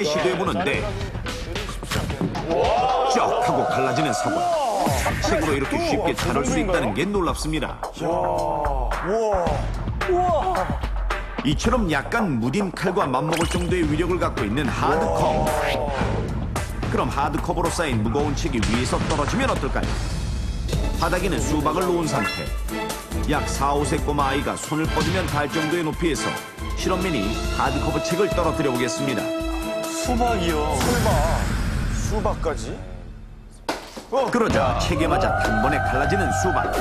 시도해보는데 쩍 하고 갈라지는 사고. 책으로 이렇게 쉽게 자를 수 있다는 게 놀랍습니다. 이처럼 약간 무딘 칼과 맞먹을 정도의 위력을 갖고 있는 하드커버. 그럼 하드커버로 쌓인 무거운 책이 위에서 떨어지면 어떨까요? 바닥에는 수박을 놓은 상태. 약 4, 5세 꼬마 아이가 손을 뻗으면 닿을 정도의 높이에서 실험맨이 하드커버 책을 떨어뜨려 보겠습니다. 수박이요. 수박까지? 그러자 책에 맞아 단번에 갈라지는 수박.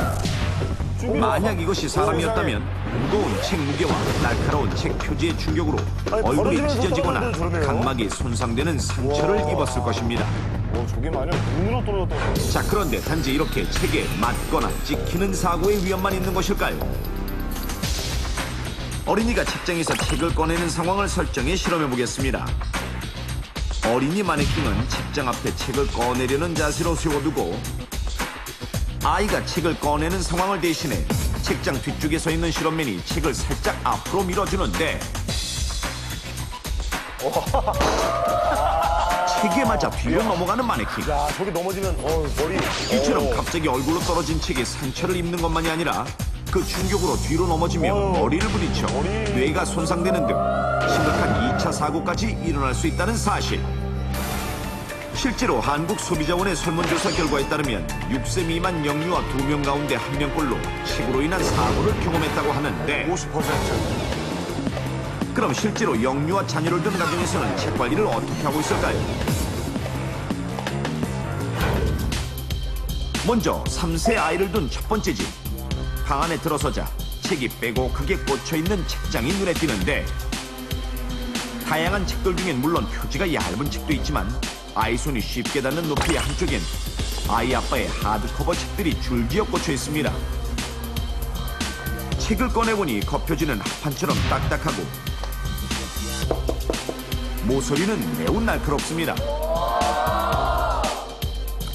만약 이것이 사람이었다면 무거운 책 무게와 날카로운 책 표지의 충격으로 얼굴이 찢어지거나 각막이 손상되는 상처를 입었을 것입니다. 저게 만약 눈으로 떨어졌다. 자, 그런데 단지 이렇게 책에 맞거나 찍히는 사고의 위험만 있는 것일까요? 어린이가 책장에서 책을 꺼내는 상황을 설정해 실험해 보겠습니다. 어린이 마네킹은 책장 앞에 책을 꺼내려는 자세로 세워두고 아이가 책을 꺼내는 상황을 대신해 책장 뒤쪽에 서 있는 실험맨이 책을 살짝 앞으로 밀어주는데 책에 맞아 뒤로 넘어가는 마네킹. 야, 저기 넘어지면 머리. 이처럼 갑자기 얼굴로 떨어진 책에 상처를 입는 것만이 아니라 그 충격으로 뒤로 넘어지며 머리를 부딪혀 뇌가 손상되는 등 심각한 2차 사고까지 일어날 수 있다는 사실. 실제로 한국소비자원의 설문조사 결과에 따르면 6세 미만 영유아 2명 가운데 1명꼴로 책으로 인한 사고를 경험했다고 하는데 50%. 그럼 실제로 영유아 자녀를 둔 가정에서는 책 관리를 어떻게 하고 있을까요? 먼저 3세 아이를 둔 첫 번째 집. 방 안에 들어서자 책이 빼곡하게 꽂혀있는 책장이 눈에 띄는데 다양한 책들 중엔 물론 표지가 얇은 책도 있지만 아이 손이 쉽게 닿는 높이의 한쪽엔 아이 아빠의 하드커버 책들이 줄기어 꽂혀 있습니다. 책을 꺼내보니 겉표지는 합판처럼 딱딱하고 모서리는 매우 날카롭습니다.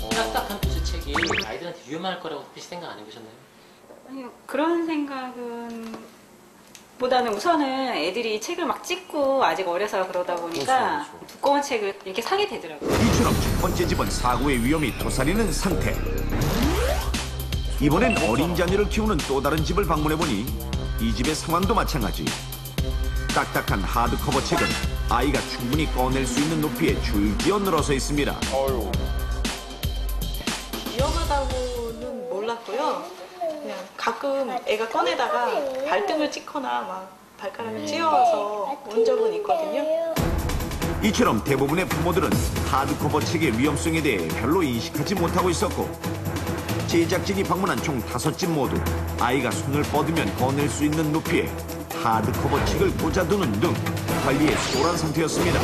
딱딱한 표지 책이 아이들한테 위험할 거라고 혹시 생각 안 해보셨나요? 아니요, 그런 생각은 보다는 우선은 애들이 책을 막 찍고 아직 어려서 그러다 보니까 그렇죠. 두꺼운 책을 이렇게 사게 되더라고요. 이처럼 첫 번째 집은 사고의 위험이 도사리는 상태. 이번엔 어린 자녀를 키우는 또 다른 집을 방문해보니 이 집의 상황도 마찬가지. 딱딱한 하드커버 책은 아이가 충분히 꺼낼 수 있는 높이에 줄기어 늘어서 있습니다. 위험하다고는 몰랐고요. 그냥 가끔 애가 꺼내다가 발등을 찍거나 막 발가락을 찧어서 온 적은 있거든요. 이처럼 대부분의 부모들은 하드커버 책의 위험성에 대해 별로 인식하지 못하고 있었고 제작진이 방문한 총 5집 모두 아이가 손을 뻗으면 꺼낼 수 있는 높이에 하드커버 책을 꽂아두는 등 관리에 소홀한 상태였습니다.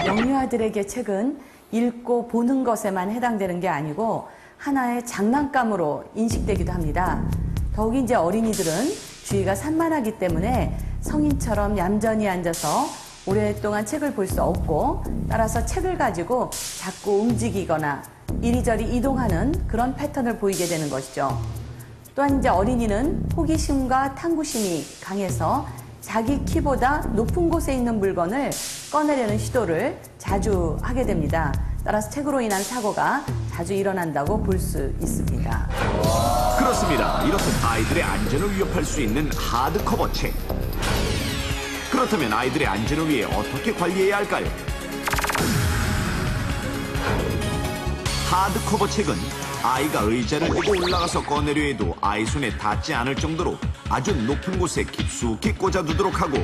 영유아들에게 책은 읽고 보는 것에만 해당되는 게 아니고 하나의 장난감으로 인식되기도 합니다. 더욱이 이제 어린이들은 주의가 산만하기 때문에 성인처럼 얌전히 앉아서 오랫동안 책을 볼 수 없고 따라서 책을 가지고 자꾸 움직이거나 이리저리 이동하는 그런 패턴을 보이게 되는 것이죠. 또한 이제 어린이는 호기심과 탐구심이 강해서 자기 키보다 높은 곳에 있는 물건을 꺼내려는 시도를 자주 하게 됩니다. 따라서 책으로 인한 사고가 자주 일어난다고 볼 수 있습니다. 그렇습니다. 이렇듯 아이들의 안전을 위협할 수 있는 하드커버 책. 그렇다면 아이들의 안전을 위해 어떻게 관리해야 할까요? 하드커버 책은 아이가 의자를 대고 올라가서 꺼내려 해도 아이 손에 닿지 않을 정도로 아주 높은 곳에 깊숙이 꽂아두도록 하고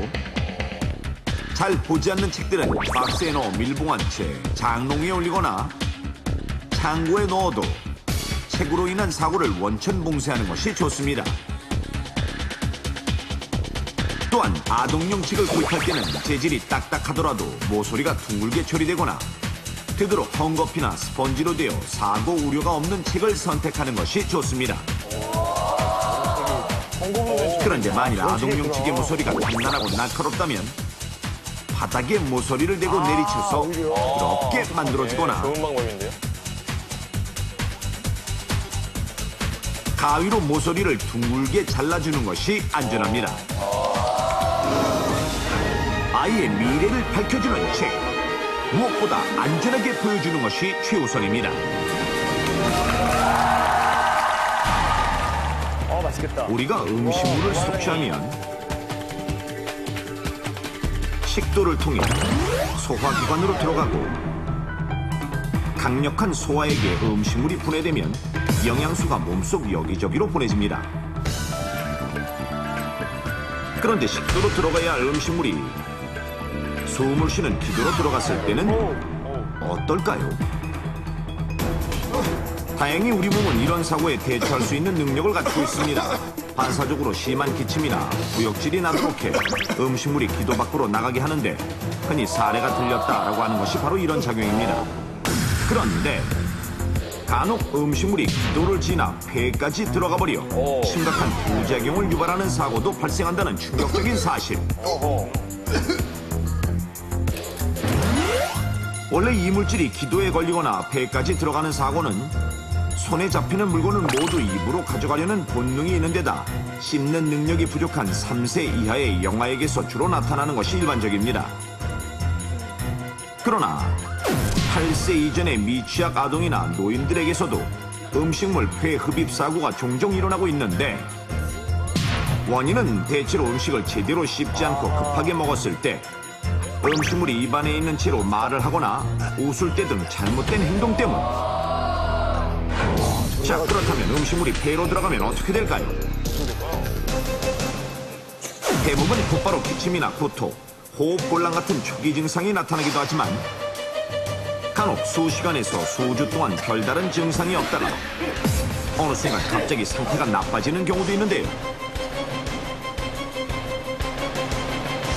잘 보지 않는 책들은 박스에 넣어 밀봉한 채 장롱 위에 올리거나 창고에 넣어도 책으로 인한 사고를 원천 봉쇄하는 것이 좋습니다. 또한 아동용 책을 구입할 때는 재질이 딱딱하더라도 모서리가 둥글게 처리되거나 되도록 헝겊이나 스펀지로 되어 사고 우려가 없는 책을 선택하는 것이 좋습니다. 그런데 만일 아동용 책의 모서리가 단단하고 날카롭다면 바닥에 모서리를 대고 내리쳐서 부드럽게 만들어주거나 좋은 방법인데요? 가위로 모서리를 둥글게 잘라주는 것이 안전합니다. 아이의 미래를 밝혀주는 책. 무엇보다 안전하게 보여주는 것이 최우선입니다. 맛있겠다. 우리가 음식물을 섭취하면 식도를 통해 소화기관으로 들어가고 강력한 소화액에 음식물이 분해되면 영양소가 몸속 여기저기로 보내집니다. 그런데 식도로 들어가야 할 음식물이 숨을 쉬는 기도로 들어갔을 때는 어떨까요? 다행히 우리 몸은 이런 사고에 대처할 수 있는 능력을 갖추고 있습니다. 반사적으로 심한 기침이나 구역질이 나도록 해 음식물이 기도 밖으로 나가게 하는데 흔히 사례가 들렸다라고 하는 것이 바로 이런 작용입니다. 그런데 간혹 음식물이 기도를 지나 폐까지 들어가 버려 심각한 부작용을 유발하는 사고도 발생한다는 충격적인 사실. 원래 이물질이 기도에 걸리거나 폐까지 들어가는 사고는 손에 잡히는 물건은 모두 입으로 가져가려는 본능이 있는 데다 씹는 능력이 부족한 3세 이하의 영아에게서 주로 나타나는 것이 일반적입니다. 그러나 8세 이전의 미취학 아동이나 노인들에게서도 음식물 폐흡입 사고가 종종 일어나고 있는데 원인은 대체로 음식을 제대로 씹지 않고 급하게 먹었을 때 음식물이 입안에 있는 채로 말을 하거나 웃을 때 등 잘못된 행동 때문. 자, 그렇다면 음식물이 폐로 들어가면 어떻게 될까요? 대부분 곧바로 기침이나 구토, 호흡곤란 같은 초기 증상이 나타나기도 하지만 간혹 수시간에서 수주 동안 별다른 증상이 없다가 어느 순간 갑자기 상태가 나빠지는 경우도 있는데요.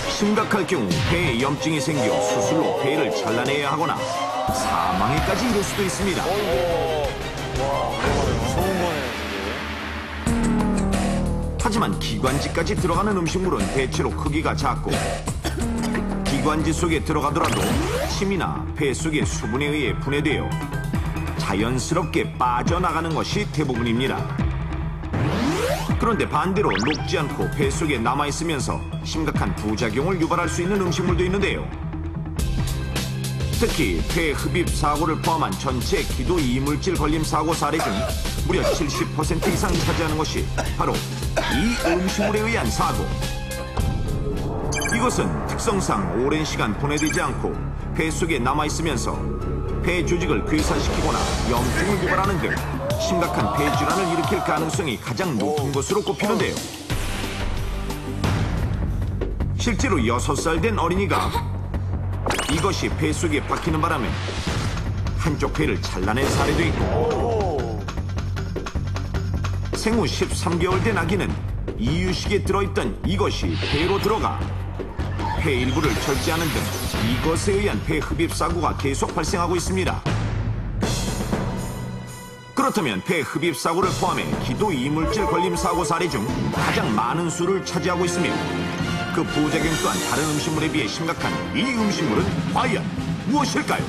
심각할 경우 폐에 염증이 생겨 수술로 폐를 잘라내야 하거나 사망에까지 이를 수도 있습니다. 하지만 기관지까지 들어가는 음식물은 대체로 크기가 작고 기관지 속에 들어가더라도 침이나 폐 속의 수분에 의해 분해되어 자연스럽게 빠져나가는 것이 대부분입니다. 그런데 반대로 녹지 않고 폐 속에 남아있으면서 심각한 부작용을 유발할 수 있는 음식물도 있는데요. 특히 폐흡입 사고를 포함한 전체 기도 이물질 걸림 사고 사례 중 무려 70% 이상 차지하는 것이 바로 이 음식물에 의한 사고. 이것은 특성상 오랜 시간 분해되지 않고 폐 속에 남아있으면서 폐 조직을 괴사시키거나 염증을 유발하는 등 심각한 폐질환을 일으킬 가능성이 가장 높은 것으로 꼽히는데요. 실제로 6살 된 어린이가 이것이 폐 속에 박히는 바람에 한쪽 폐를 잘라낸 사례도 있고 생후 13개월 된 아기는 이유식에 들어있던 이것이 폐로 들어가 폐 일부를 절제하는 등 이것에 의한 폐흡입 사고가 계속 발생하고 있습니다. 그렇다면 폐흡입 사고를 포함해 기도 이물질 걸림 사고 사례 중 가장 많은 수를 차지하고 있으며 그 부작용 또한 다른 음식물에 비해 심각한 이 음식물은 과연 무엇일까요?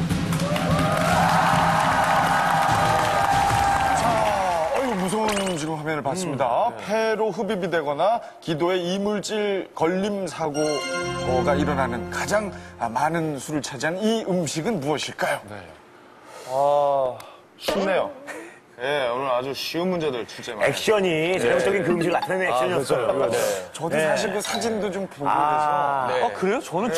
무서운 지금 화면을 봤습니다. 폐로 흡입이 되거나 기도에 이물질 걸림 사고가 일어나는 가장 많은 수를 차지하는 이 음식은 무엇일까요? 쉽네요. 네, 오늘 아주 쉬운 문제들 주제 많아요. 액션이 전형적인 그 음식을 나타내는 액션이었어요. 저도 사실 그 사진도 좀 보고 그래서. 그래요? 저는